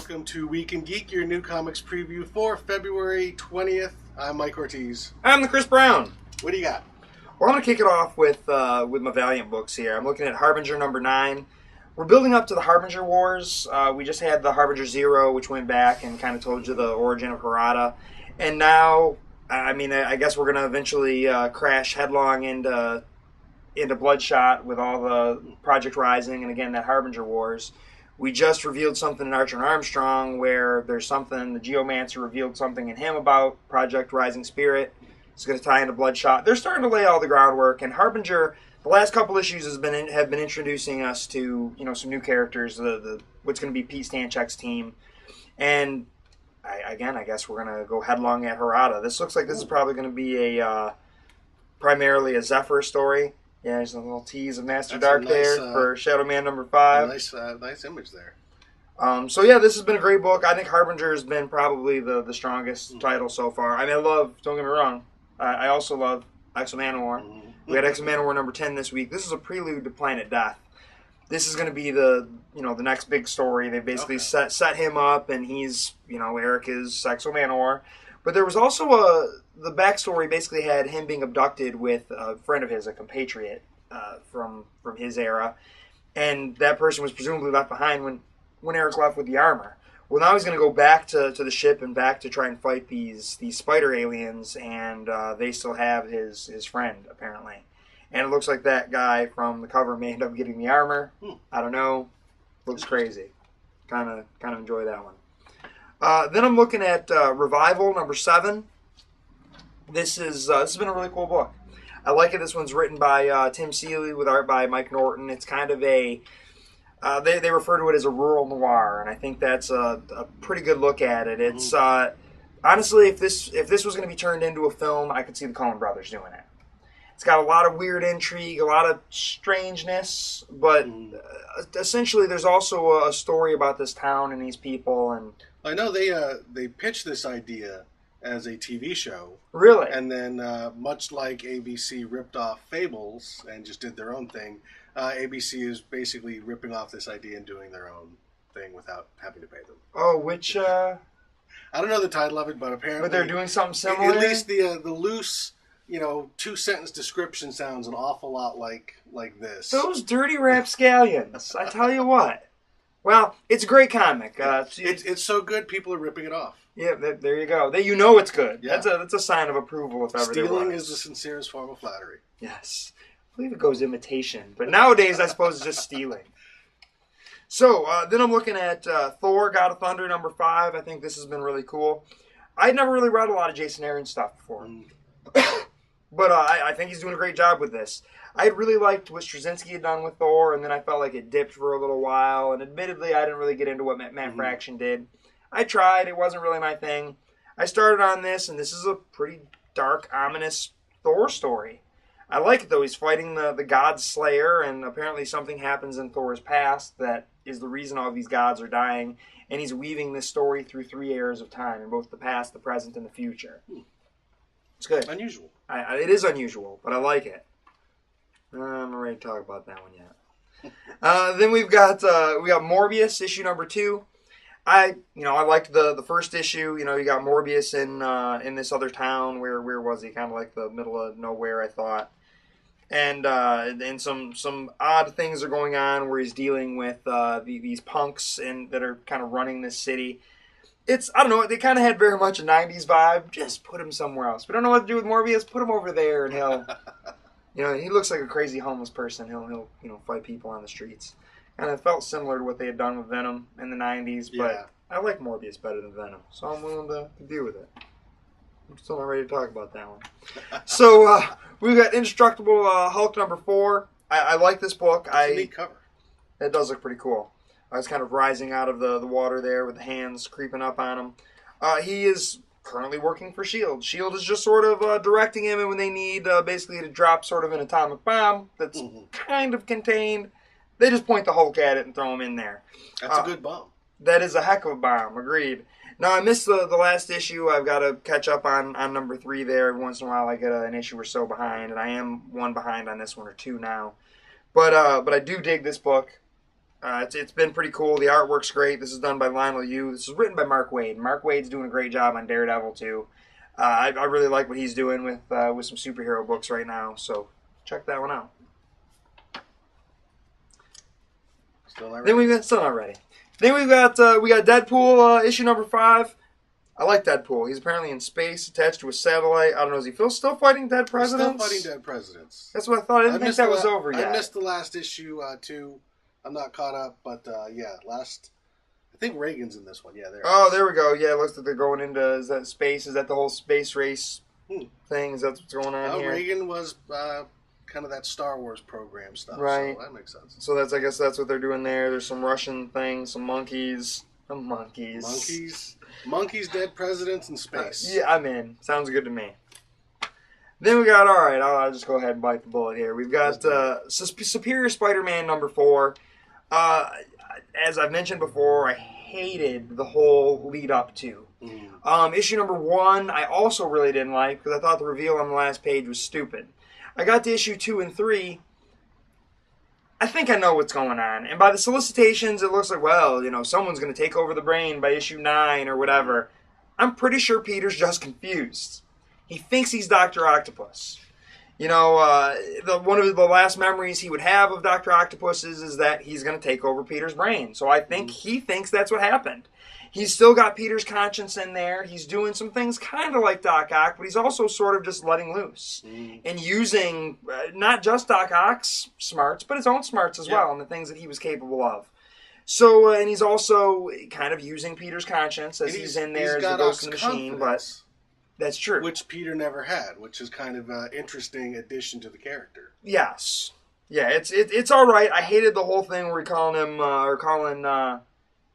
welcome to Week and Geek, your new comics preview for February 20th. I'm Mike Ortiz. I'm the Chris Brown. What do you got? Well, I'm going to kick it off with my Valiant books here. I'm looking at Harbinger number 9. We're building up to the Harbinger Wars. We just had the Harbinger Zero, which went back and kind of told you the origin of Harada. And now, I guess we're going to eventually crash headlong into Bloodshot with all the Project Rising and, again, that Harbinger Wars. We just revealed something in Archer and Armstrong where there's something, the Geomancer revealed something in him about Project Rising Spirit. It's going to tie into Bloodshot. They're starting to lay all the groundwork, and Harbinger, the last couple issues have been introducing us to some new characters, what's going to be Pete Stanchek's team. And I guess we're going to go headlong at Harada. This looks like this is probably going to be primarily a Zephyr story. Yeah, there's a little tease of Master Dark there for Shadow Man number 5. Nice image there. So yeah, this has been a great book. I think Harbinger has been probably the strongest title so far. I love, don't get me wrong, I also love Exo-Manowar. We had Exo-Manowar number 10 this week. This is a prelude to Planet Death. This is going to be the next big story. They basically set him up, and he's, Eric is Exo-Manowar. But there was also the backstory basically had him being abducted with a friend of his, a compatriot from his era, and that person was presumably left behind when Eric left with the armor. Well, now he's going to go back to the ship and back to try and fight these spider aliens, and they still have his friend, apparently. And it looks like that guy from the cover may end up getting the armor. I don't know. Looks crazy. Kind of enjoy that one. Then I'm looking at Revival number 7. This has been a really cool book. I like it. This one's written by Tim Seeley with art by Mike Norton. It's kind of a they refer to it as a rural noir, and I think that's a pretty good look at it. It's honestly, if this was going to be turned into a film, I could see the Coen brothers doing it. It's got a lot of weird intrigue, a lot of strangeness, but essentially there's also a story about this town and these people. And I know they pitched this idea as a TV show. Really? And then, much like ABC ripped off Fables and just did their own thing, ABC is basically ripping off this idea and doing their own thing without having to pay them. Oh, which... I don't know the title of it, but apparently... But they're doing something similar? At least the loose... 2-sentence description sounds an awful lot like this. Those dirty rapscallions. I tell you what. Well, it's a great comic. It's so good, people are ripping it off. Yeah, there you go. It's good. Yeah. That's a sign of approval if ever there was. Stealing is the sincerest form of flattery. Yes. I believe it goes imitation. But nowadays, I suppose it's just stealing. So, then I'm looking at Thor, God of Thunder, number 5. I think this has been really cool. I'd never really read a lot of Jason Aaron stuff before. But I think he's doing a great job with this. I really liked what Straczynski had done with Thor, and then I felt like it dipped for a little while. And admittedly, I didn't really get into what Matt Fraction did. I tried. It wasn't really my thing. I started on this, and this is a pretty dark, ominous Thor story. I like it, though. He's fighting the god Slayer, and apparently something happens in Thor's past that is the reason all these gods are dying. And he's weaving this story through 3 eras of time, in both the past, the present, and the future. It's good. Unusual. It is unusual, but I like it. I'm not ready to talk about that one yet. Then we got Morbius, issue number 2. I liked the first issue. You got Morbius in this other town. Where was he? Kind of like the middle of nowhere, I thought. And some odd things are going on where he's dealing with these punks that are kind of running this city. I don't know, they kind of had very much a 90s vibe. Just put him somewhere else. We don't know what to do with Morbius. Put him over there, and he'll, he looks like a crazy homeless person. He'll fight people on the streets. And it felt similar to what they had done with Venom in the 90s, but I like Morbius better than Venom, so I'm willing to deal with it. I'm still not ready to talk about that one. So, we've got Indestructible Hulk number 4. I like this book. It's a neat cover. It does look pretty cool. I was kind of rising out of the water there with the hands creeping up on him. He is currently working for S.H.I.E.L.D. S.H.I.E.L.D. is just sort of directing him, and when they need basically to drop sort of an atomic bomb that's kind of contained, they just point the Hulk at it and throw him in there. That's a good bomb. That is a heck of a bomb, agreed. Now, I missed the last issue. I've got to catch up on number 3 there. Every once in a while I get an issue or so behind, and I am one behind on this one or 2 now. But I do dig this book. It's been pretty cool. The artwork's great. This is done by Lionel Yu. This is written by Mark Waid. Mark Waid's doing a great job on Daredevil too. I really like what he's doing with some superhero books right now. So check that one out. Still not ready. Then we got Deadpool issue number 5. I like Deadpool. He's apparently in space, attached to a satellite. I don't know. Is he still fighting dead presidents? Still fighting dead presidents. That's what I thought. I didn't think that was over yet. I missed the last issue too. I'm not caught up, but I think Reagan's in this one. Yeah, there we go. Yeah, it looks like they're going into, is that space? Is that the whole space race thing? Is that what's going on here? Reagan was kind of that Star Wars program stuff. Right. So that makes sense. So I guess that's what they're doing there. There's some Russian things, some monkeys. Monkeys, dead presidents in space. Yeah, I'm in. Sounds good to me. Then we got, all right, I'll just go ahead and bite the bullet here. We've got Superior Spider-Man number 4. As I've mentioned before, I hated the whole lead up to. Issue number 1, I also really didn't like because I thought the reveal on the last page was stupid. I got to issue 2 and 3. I think I know what's going on. And by the solicitations, it looks like, well, someone's going to take over the brain by issue 9 or whatever. I'm pretty sure Peter's just confused. He thinks he's Dr. Octopus. One of the last memories he would have of Dr. Octopus is that he's going to take over Peter's brain. So I think he thinks that's what happened. He's still got Peter's conscience in there. He's doing some things kind of like Doc Ock, but he's also sort of just letting loose and using not just Doc Ock's smarts, but his own smarts as well and the things that he was capable of. So, and he's also kind of using Peter's conscience as he's in there as the ghost in the machine, but that's true. Which Peter never had, which is kind of an interesting addition to the character. Yes. Yeah, it's all right. I hated the whole thing where we're calling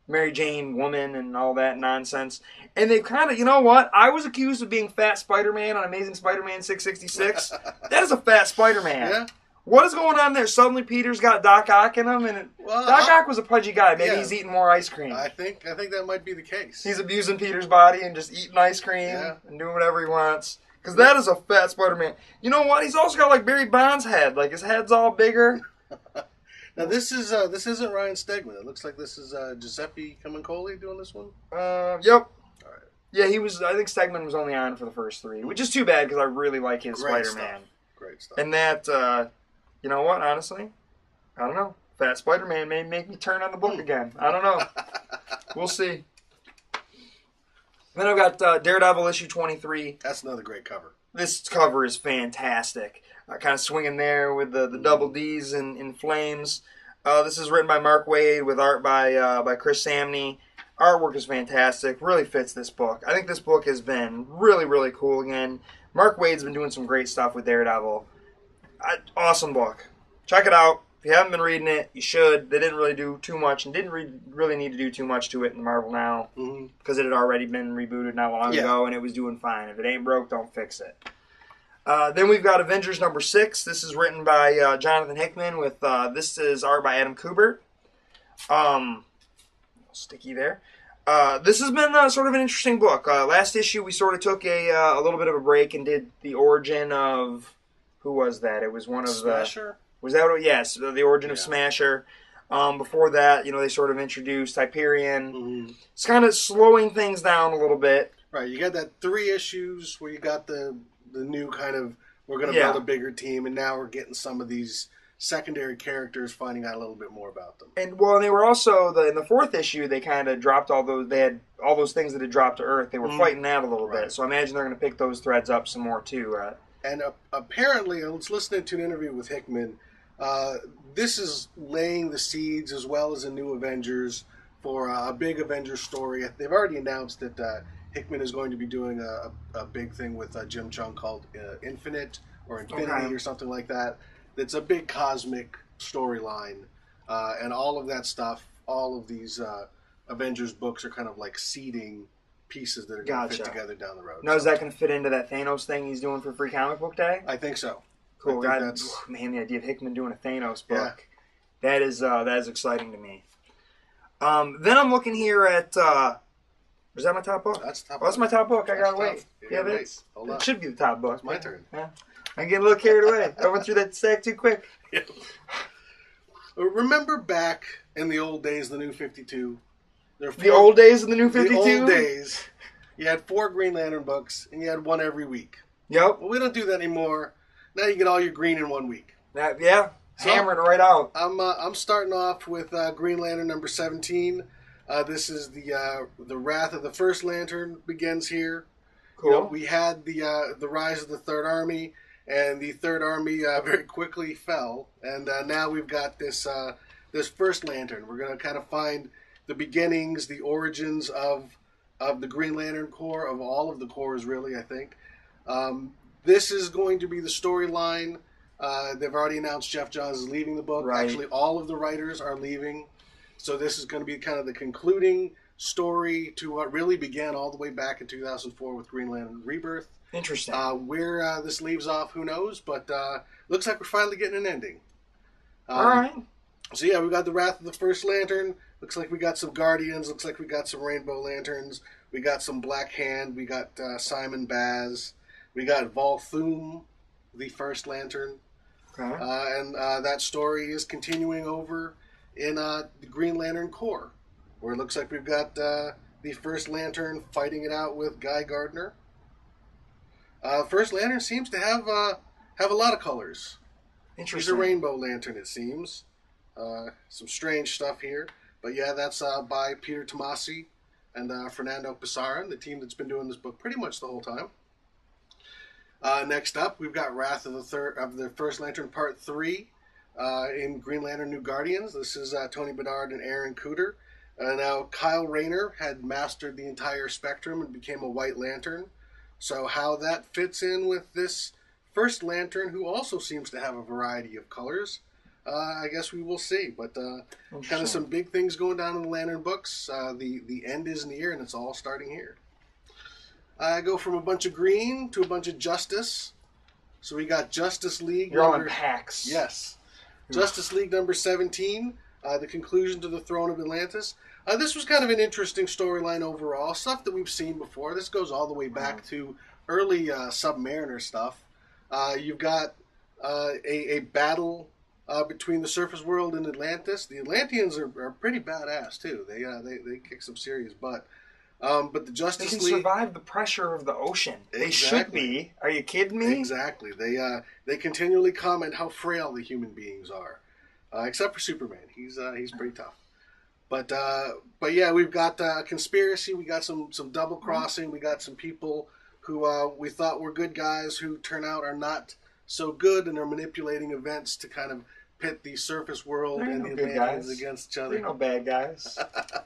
Mary Jane woman and all that nonsense. And they kind of, you know what? I was accused of being Fat Spider-Man on Amazing Spider-Man 666. That is a fat Spider-Man. Yeah. What is going on there? Suddenly Peter's got Doc Ock in him, and Doc Ock was a pudgy guy. Maybe he's eating more ice cream. I think that might be the case. He's abusing Peter's body and just eating ice cream and doing whatever he wants. Because that is a fat Spider-Man. You know what? He's also got like Barry Bonds' head. Like his head's all bigger. Now this isn't Ryan Stegman. It looks like this is Giuseppe Camuncoli doing this one. Yep. All right. Yeah, he was. I think Stegman was only on for the first 3, which is too bad because I really like his Spider-Man. Great stuff. And that, you know what? Honestly, I don't know. Fat Spider-Man may make me turn on the book again. I don't know. We'll see. Then I've got Daredevil issue 23. That's another great cover. This cover is fantastic. Kind of swinging there with the double D's in flames. This is written by Mark Waid with art by Chris Samney. Artwork is fantastic. Really fits this book. I think this book has been really, really cool again. Mark Waid's been doing some great stuff with Daredevil. Awesome book. Check it out. If you haven't been reading it, you should. They didn't really do too much and didn't really need to do too much to it in Marvel Now because it had already been rebooted not long ago and it was doing fine. If it ain't broke, don't fix it. Then we've got Avengers number 6. This is written by Jonathan Hickman with this is art by Adam Kubert. Sticky there. This has been sort of an interesting book. Last issue we sort of took a little bit of a break and did the origin of, who was that? It was one of Smasher? Was that what? Yes, the origin of Smasher. Before that, they sort of introduced Hyperion. It's kind of slowing things down a little bit. Right, you got that 3 issues where you got the new kind of, we're going to build a bigger team, and now we're getting some of these secondary characters, finding out a little bit more about them. And they were also, in the 4th issue, they kind of dropped they had all those things that had dropped to Earth. They were fighting that a little bit. So I imagine they're going to pick those threads up some more too. And apparently, I was listening to an interview with Hickman, this is laying the seeds as well as a new Avengers for a big Avengers story. They've already announced that Hickman is going to be doing a big thing with Jim Chung called Infinite or Infinity or something like that. That's a big cosmic storyline. And all of that stuff, all of these Avengers books are kind of like seeding pieces that are going to fit together down the road. Now, is that going to fit into that Thanos thing he's doing for Free Comic Book Day? I think so. Cool. Man, the idea of Hickman doing a Thanos book, that is exciting to me. Then I'm looking here at, was that my top book? That's top book. That's my top book. I got to wait. Yeah, it should be the top book. It's my turn. Yeah. I'm getting a little carried away. I went through that stack too quick. Remember back in the old days, the New 52? The old days of the New 52? The old days. You had 4 Green Lantern books, and you had one every week. Yep. Well, we don't do that anymore. Now you get all your green in 1 week. Yeah. So, hammered right out. I'm starting off with Green Lantern number 17. This is the Wrath of the First Lantern begins here. Cool. You know, we had the rise of the Third Army, and the Third Army very quickly fell, and now we've got this First Lantern. We're going to kind of find the beginnings, the origins of the Green Lantern Corps, of all of the corps, really, I think. This is going to be the storyline. They've already announced Jeff Johns is leaving the book. Right. Actually, all of the writers are leaving. So this is going to be kind of the concluding story to what really began all the way back in 2004 with Green Lantern Rebirth. Interesting. Where this leaves off, who knows? But looks like we're finally getting an ending. All right. So yeah, we got the Wrath of the First Lantern. Looks like we got some Guardians. Looks like we got some Rainbow Lanterns. We got some Black Hand. We got Simon Baz. We got Volthoom, the First Lantern. Okay. And that story is continuing over in the Green Lantern Corps, where it looks like we've got the First Lantern fighting it out with Guy Gardner. First Lantern seems to have a lot of colors. Interesting. He's a Rainbow Lantern, it seems. Some strange stuff here. But yeah, that's by Peter Tomasi and Fernando Pizarro, the team that's been doing this book pretty much the whole time. Next up, we've got Wrath of the First Lantern Part 3 in Green Lantern New Guardians. This is Tony Bedard and Aaron Cooter. Now, Kyle Rayner had mastered the entire spectrum and became a White Lantern. So how that fits in with this First Lantern, who also seems to have a variety of colors, I guess we will see. But kind of some big things going down in the Lantern books. The end is near, and it's all starting here. I go from a bunch of green to a bunch of justice. So we got Justice League. You're all in packs. Yes. Justice League number 17, the conclusion to the Throne of Atlantis. This was kind of an interesting storyline overall. Stuff that we've seen before. This goes all the way back to early Submariner stuff. You've got a battle between the surface world and Atlantis. The Atlanteans are pretty badass, too. They kick some serious butt. But the Justice League... They can survive the pressure of the ocean. They should be. Are you kidding me? Exactly. They continually comment how frail the human beings are. Except for Superman. He's pretty tough. But yeah, we've got conspiracy. We got some double crossing. We got some people who we thought were good guys who turn out are not so good, and are manipulating events to kind of pit the surface world and the Atlanteans against each other. They're no bad guys.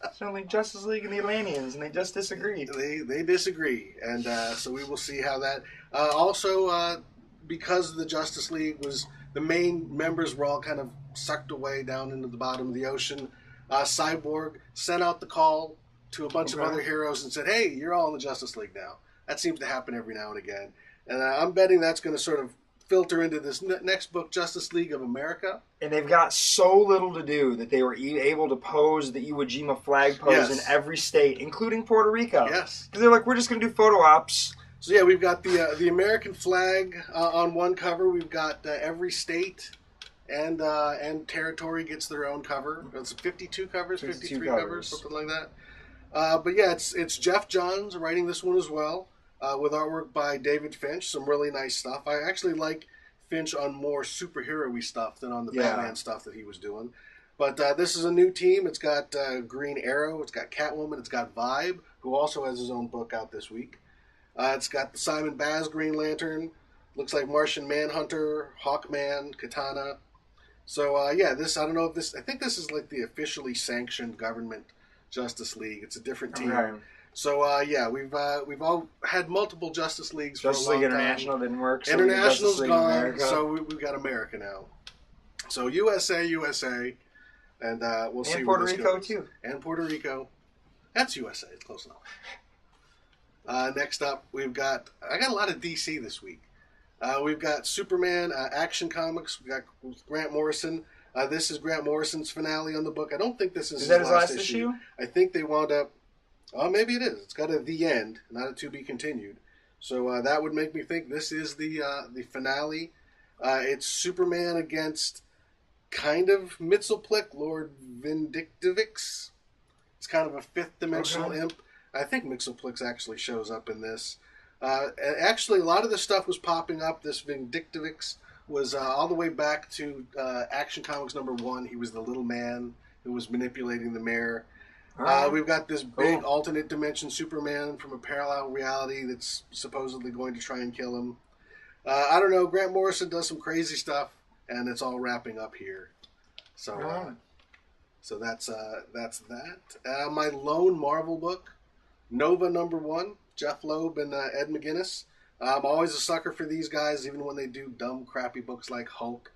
It's only Justice League and the Atlanteans, and they just disagree. They disagree, and so we will see how that. Also, because the Justice League was the main members were all kind of sucked away down into the bottom of the ocean. Cyborg sent out the call to a bunch of other heroes and said, "Hey, you're all in the Justice League now." That seems to happen every now and again, and I'm betting that's going to sort of filter into this next book, Justice League of America. And they've got so little to do that they were able to pose the Iwo Jima flag pose in every state, including Puerto Rico. Yes. Because they're like, we're just going to do photo ops. So yeah, we've got the American flag on one cover. We've got every state and territory gets their own cover. It's 52 covers, 53 covers, something like that. But yeah, it's Jeff Johns writing this one as well. With artwork by David Finch, some really nice stuff. I actually like Finch on more superhero-y stuff than on the Batman stuff that he was doing. But this is a new team. It's got Green Arrow, it's got Catwoman, it's got Vibe, who also has his own book out this week. It's got the Simon Baz Green Lantern. Looks like Martian Manhunter, Hawkman, Katana. So yeah, this I don't know if this. I think this is like the officially sanctioned government Justice League. It's a different team. Okay. So yeah, we've all had multiple Justice Leagues for a long time. Justice League International didn't work. So International's gone, so we've got America now. So USA, and we'll see where this goes. And Puerto Rico too. And Puerto Rico. That's USA. It's close enough. Next up, I got a lot of DC this week. We've got Superman Action Comics. We got Grant Morrison. This is Grant Morrison's finale on the book. I don't think this is that his last issue. I think they wound up. Oh, maybe it is. It's got a the end, not a to be continued. So that would make me think this is the finale. It's Superman against kind of Mxyzptlk, Lord Vindictivix. It's kind of a fifth dimensional imp. I think Mxyzptlk actually shows up in this. Actually, a lot of the stuff was popping up. This Vindictivix was all the way back to Action Comics #1. He was the little man who was manipulating the mayor. We've got this big alternate dimension Superman from a parallel reality that's supposedly going to try and kill him. I don't know. Grant Morrison does some crazy stuff, and it's all wrapping up here. So, so that's that. My lone Marvel book, Nova #1, Jeff Loeb and Ed McGuinness. I'm always a sucker for these guys, even when they do dumb, crappy books like Hulk.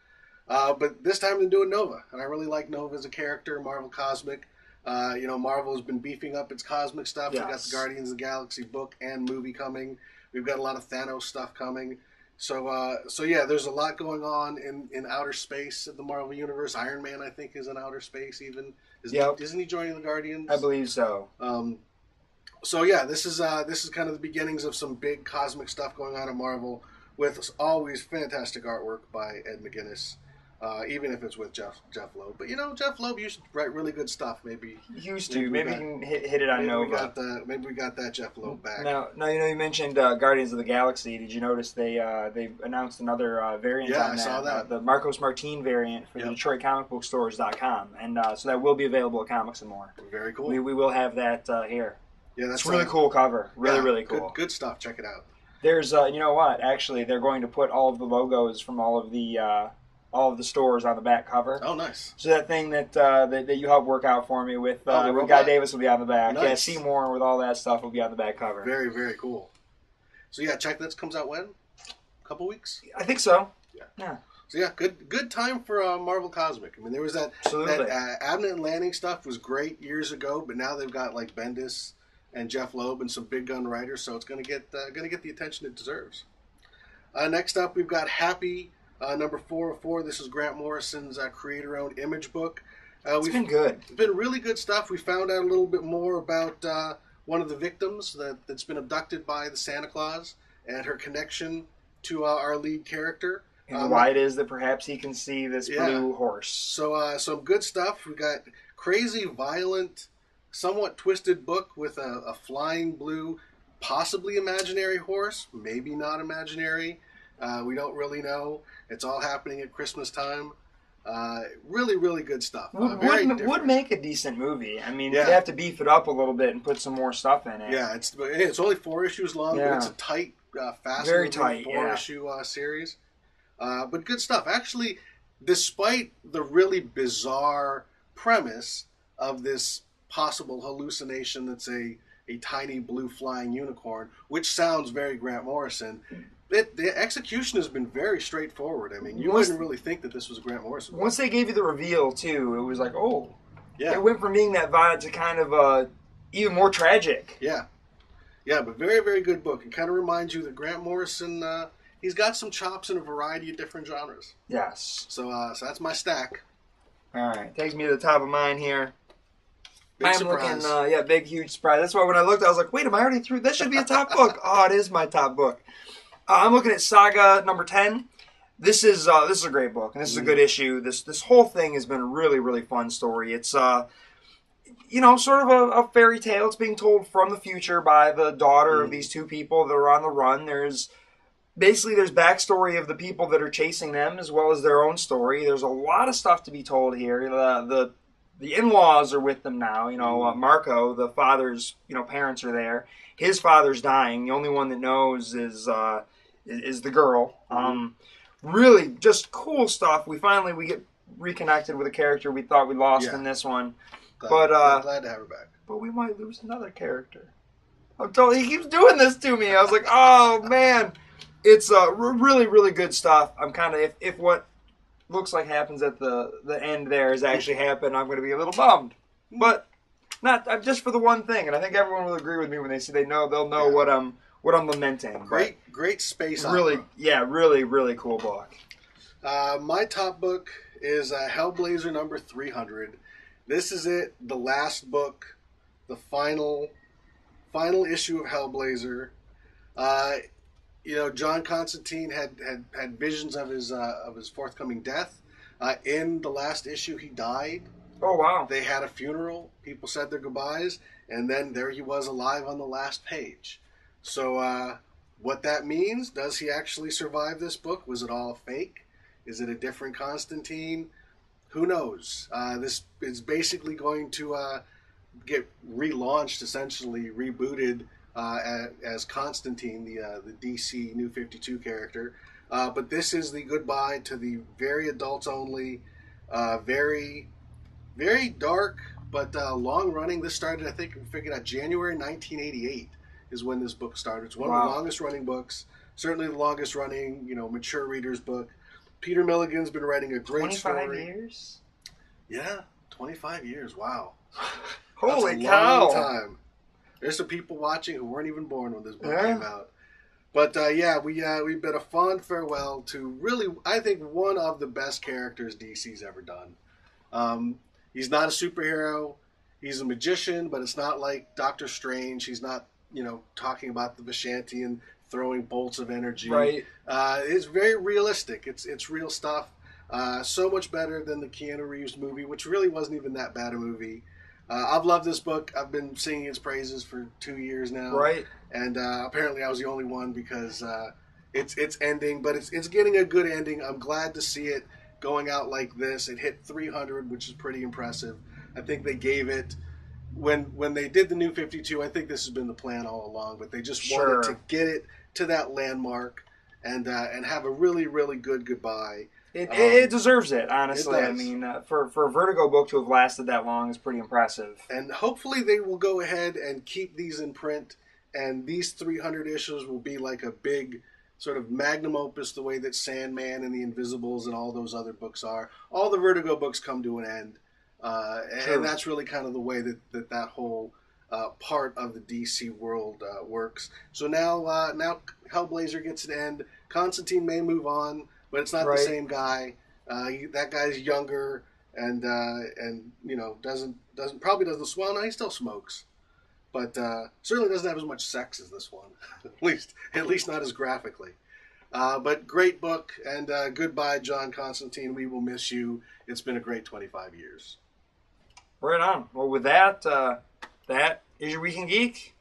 But this time they're doing Nova, and I really like Nova as a character. Marvel Cosmic. Marvel has been beefing up its cosmic stuff. Yes. We've got the Guardians of the Galaxy book and movie coming. We've got a lot of Thanos stuff coming. So yeah, there's a lot going on in outer space in the Marvel Universe. Iron Man, I think, is in outer space even. Isn't he joining the Guardians? I believe so. So yeah, this is kind of the beginnings of some big cosmic stuff going on at Marvel, with always fantastic artwork by Ed McGuinness. Even if it's with Jeff Loeb. But Jeff Loeb used to write really good stuff. Maybe he can hit it on Nova. Maybe we got that Jeff Loeb back. Now you mentioned Guardians of the Galaxy. Did you notice they announced another variant on that? I saw that. The Marcos Martin variant for the DetroitComicBookStores.com. And so that will be available at Comics and More. Very cool. We will have that here. Yeah, that's really cool cover. Really cool. Good stuff. Check it out. There's you know what? Actually, they're going to put all of the logos from all of the stores on the back cover. Oh, nice. So that thing that you helped work out for me with Guy Davis will be on the back. Nice. Yeah, Seymour with all that stuff will be on the back cover. Very, very cool. So yeah, check that comes out when? A couple weeks? I think so. Yeah. So yeah, good time for Marvel Cosmic. I mean, there was that Abnett and Lanning stuff was great years ago, but now they've got like Bendis and Jeff Loeb and some big gun writers, so it's going to get the attention it deserves. Next up, we've got Happy. Number 404. This is Grant Morrison's creator-owned image book. It's been good. It's been really good stuff. We found out a little bit more about one of the victims that's been abducted by the Santa Claus and her connection to our lead character. And why it is that perhaps he can see this blue horse. So some good stuff. We got crazy, violent, somewhat twisted book with a flying blue, possibly imaginary horse, maybe not imaginary. We don't really know. It's all happening at Christmas time. Really, really good stuff. Would make a decent movie. I mean, you'd have to beef it up a little bit and put some more stuff in it. Yeah, it's only 4 issues long, but it's a tight, very tight 4-issue series. But good stuff. Actually, despite the really bizarre premise of this possible hallucination that's a tiny blue flying unicorn, which sounds very Grant Morrison, the execution has been very straightforward. I mean, you wouldn't really think that this was a Grant Morrison book. Once they gave you the reveal, too, it was like, oh. Yeah. It went from being that vibe to kind of even more tragic. Yeah. Yeah, but very, very good book. It kind of reminds you that Grant Morrison, he's got some chops in a variety of different genres. Yes. So that's my stack. All right. Takes me to the top of mine here. Big surprise. Looking, big, huge surprise. That's why when I looked, I was like, wait, am I already through? That should be a top book. Oh, it is my top book. I'm looking at Saga number 10. This is a great book, and this is a good issue. This whole thing has been a really, really fun story. It's sort of a fairy tale. It's being told from the future by the daughter of these two people that are on the run. There's backstory of the people that are chasing them as well as their own story. There's a lot of stuff to be told here. The in-laws are with them now. Marco, the father's parents are there. His father's dying. The only one that knows is the girl. Really just cool stuff. We get reconnected with a character we thought we lost in this one. Glad to have her back. But we might lose another character. He keeps doing this to me. I was like, oh man. It's really, really good stuff. I'm kind of, if what looks like happens at the end there has actually happened, I'm going to be a little bummed. But not just for the one thing. And I think everyone will agree with me when they'll know what I'm lamenting. Great space really, opera. Yeah, really, really cool book. My top book is Hellblazer number 300. This is it, the last book, the final issue of Hellblazer. John Constantine had visions of his forthcoming death. In the last issue, he died. Oh, wow. They had a funeral. People said their goodbyes, and then there he was alive on the last page. So, what that means? Does he actually survive this book? Was it all fake? Is it a different Constantine? Who knows? This is basically going to get relaunched, essentially rebooted as Constantine, the DC New 52 character. But this is the goodbye to the very adults only, very very dark, but long running. This started, I think, we figured out January 1988 is when this book started. It's one of the longest running books, certainly the longest running, mature readers book. Peter Milligan's been writing a great story. 25 years? Yeah, 25 years. Wow. Holy cow. Long time. There's some people watching who weren't even born when this book came out. But we bid a fond farewell to really, I think, one of the best characters DC's ever done. He's not a superhero. He's a magician, but it's not like Doctor Strange. He's not, talking about the Vishanti and throwing bolts of energy. Right. It's very realistic. It's real stuff. So much better than the Keanu Reeves movie, which really wasn't even that bad a movie. I've loved this book. I've been singing its praises for 2 years now. Right. And apparently I was the only one because it's ending, but it's getting a good ending. I'm glad to see it going out like this. It hit 300, which is pretty impressive. I think they gave it when they did the New 52. I think this has been the plan all along, but they just wanted to get it to that landmark and have a really, really good goodbye. It deserves it, honestly. It I mean, for a Vertigo book to have lasted that long is pretty impressive. And hopefully they will go ahead and keep these in print, and these 300 issues will be like a big sort of magnum opus, the way that Sandman and the Invisibles and all those other books are. All the Vertigo books come to an end, and that's really kind of the way that whole part of the DC world works. So now Hellblazer gets an end. Constantine may move on, but it's not the same guy. That guy's younger and doesn't. Well, no, he still smokes, but certainly doesn't have as much sex as this one. at least not as graphically. But great book, and goodbye, John Constantine. We will miss you. It's been a great 25 years. Right on. Well, with that, that is your Week in Geek.